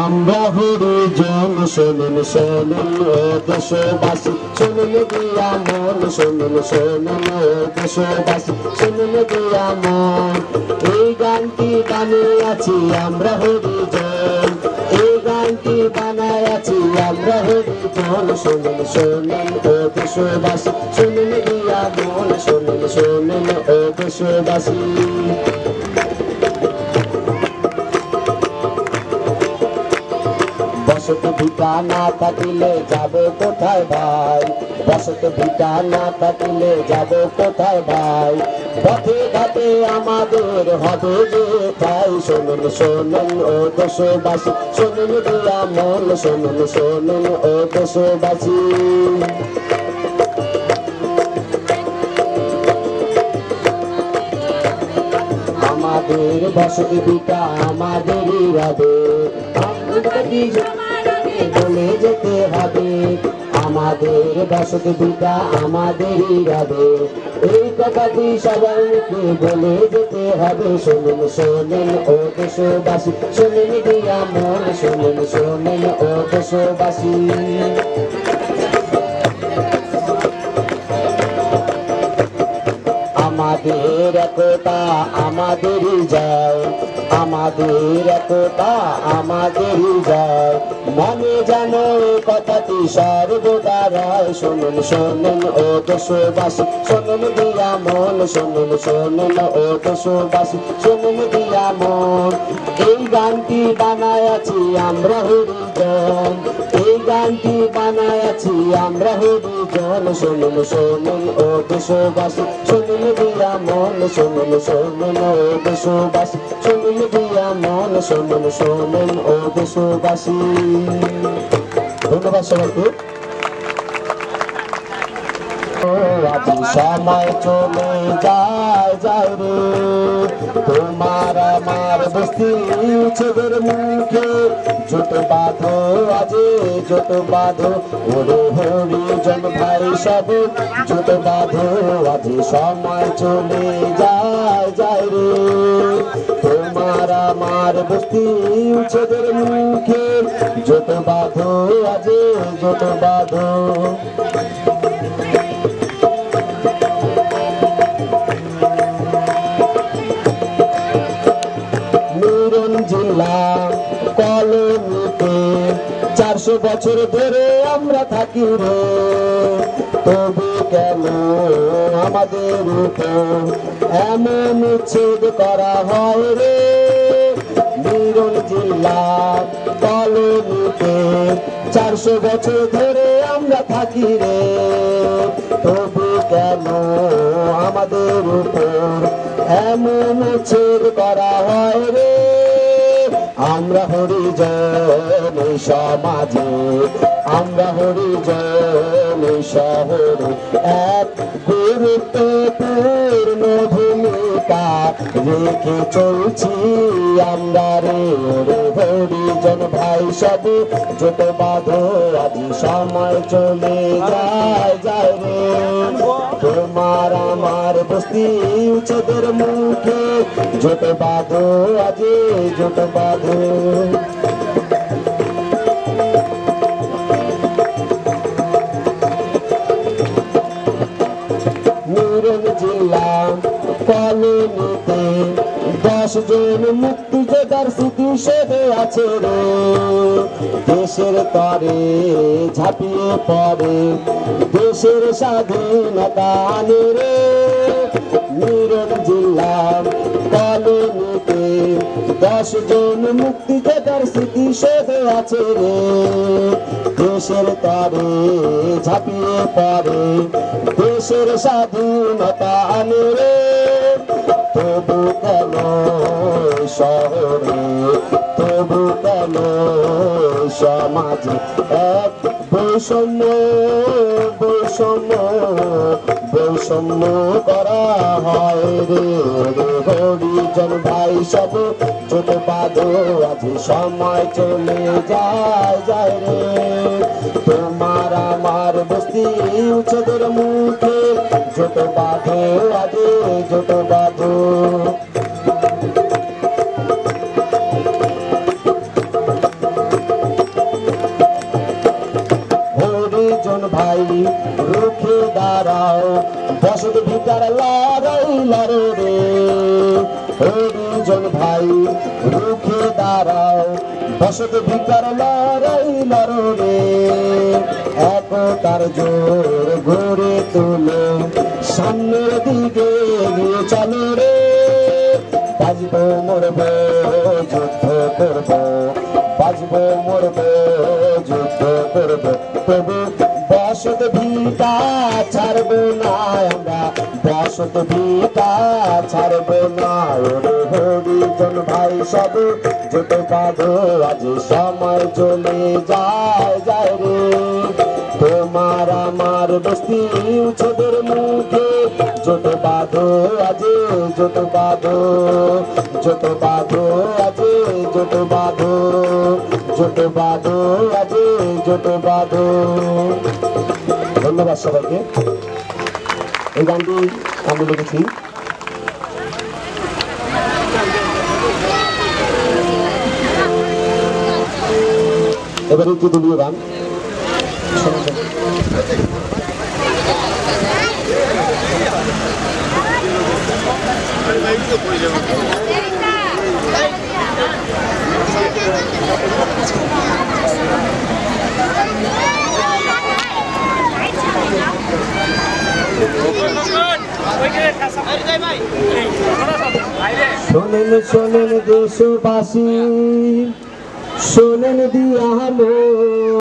আমরা হরিজন শোনেন শোনেন ও দেশবাসী, শোনেন দিয়া মন, শোনেন শোনেন ও দেশবাসী, শোনেন দিয়া মন। এই গানটি বানিয়েছি আমরা হরিজন, এই গানটি বানাইয়াছি আমরা হরিজন, শোনেন শোনেন ও দেশবাসী, শোনেন দিয়া মন, শোনেন শোনেন ও দেশবাসী। বসত ভিটা না থাকিলে যাব কোথায় ভাই, বসত ভিটা না থাকিলে যাব কোথায় ভাই, পথে ঘাটে আমাদের হবে যে তাই, শোনেন শোনেন ও দেশবাসী, শোনেন দিয়া মন, শোনেন শোনেন ও দেশবাসী। আমাদের বসত ভিটা আমাদেরই হবে, বলে যেতে হবে, আমাদের বসত ভিটা আমাদেরই হবে, এই কথাটি সবাইকে বলে যেতে হবে, শোনেন শোনেন ও দেশবাসী, শোনেন দিয়া মন, শোনেন শোনেন ও দেশবাসী। আমাদের একতা আমাদেরই যায়, আমাদের একতা আমাদেরই যায়, মনে যেন কথাটি সর্বদা রয়, শোনেন শোনেন ও দেশবাসী, শোনেন দিয়া মন, শোনেন শোনেন ও দেশবাসী, শোনেন দিয়া মন। এই গানটি বানাইয়াছি আমরা হরিজন, এই গানটি বানাইয়াছি আমরা হরিজন, শোনেন শোনেন ও দেশবাসী, শোনেন দিয়া মন, শোনেন শোনেন ও দেশবাসী, শোনেন দিয়া মন, শোনেন শোনেন ও দেশবাসী। ধন্যবাদ সবাইকে। আজি সময় চলে যায় যায় রে, তোমার আমার বস্তি ছেদের মুখে, যত বাঁধো আজে যত বাঁধো, ওরে হরিজন ভাই সব যত বাঁধো, আজি সময় চলে যায় যায় রে, তোমার আমার বস্তি ছেদের মুখে, যত বাঁধো আজে যত বাঁধো। জেলা কলোনিতে 400 বছর ধরে আমরা থাকি রে, তবে কেন আমাদের উপর এমন উচ্ছেদ করা হয় রে, মিরন জেলা কলোনিতে 400 বছর ধরে আমরা থাকি রে, তবে কেন আমাদের উপর এমন উচ্ছেদ করা হয় রে। আমরা হরিজন সমাজে, আমরা হরিজন শহরে এক গুরুত্বপূর্ণ ভূমিকা রেখে চলছি আমরা রে, হরিজন ভাই সব যত বাঁধো আজি সময় চলে যায় যায় রে, তোমার আমার বস্তি উচ্ছেদের মুখে, যত বাঁধো আজি যত বাঁধো। মিরন জেলা কলোনিতে 10 জন মুক্তিযোদ্ধার স্মৃতিসৌধে আছে রে, দেশের তরে ঝাঁপিয়ে পড়ে দেশের স্বাধীনতা আনে রে, মিরন জেলা কলোনিতে 10 জন মুক্তিযোদ্ধার স্মৃতিসৌধে আছে রে, দেশের তরে ঝাঁপিয়ে পড়ে দেশের স্বাধীনতা আনে রে, তবু কেন শহরে, তবু কেন সমাজে এক বৈষম্য বৈষম্য বৈষম্য করা হয় রে, হরিজন ভাই সব যত বাঁধো আজি সময় চলে যায় যায় রে, তোমার আমার বস্তি উচ্ছেদের মুখে, যত বাঁধো আজি যত বাঁধো। দাঁড়াও বসত ভিটার লড়াই লড়ো রে ও দুজন ভাই রুখে দাঁড়াও বসত ভিটার লড়াই লড়ো রে একতার জোর গড়ে তুলো সামনের দিকে এগিয়ে চলো রে বাজবো মরবো যুদ্ধ করবো বাজবো মরবো যুদ্ধ করবো তবু বসত ভিটা ছাড়বো না আমরা বসত ভিটা ছাড়বো না ওরে হরিজন ভাই সব যত বাঁধো আজ সময় চলে যায় যায় রে তোমার আমার বস্তি ছোটর মুখে যত বাঁধো আজ যত বাঁধো যত বাঁধো আজ যত বাঁধো যত বাঁধো আজ যত বাঁধো। ধন্যবাদ সবাইকে। এই গানটি আমি লিখেছি। এবারে একটু দলীয় গান শোনেন শোনেন দেশবাসী শোনেন দিয়া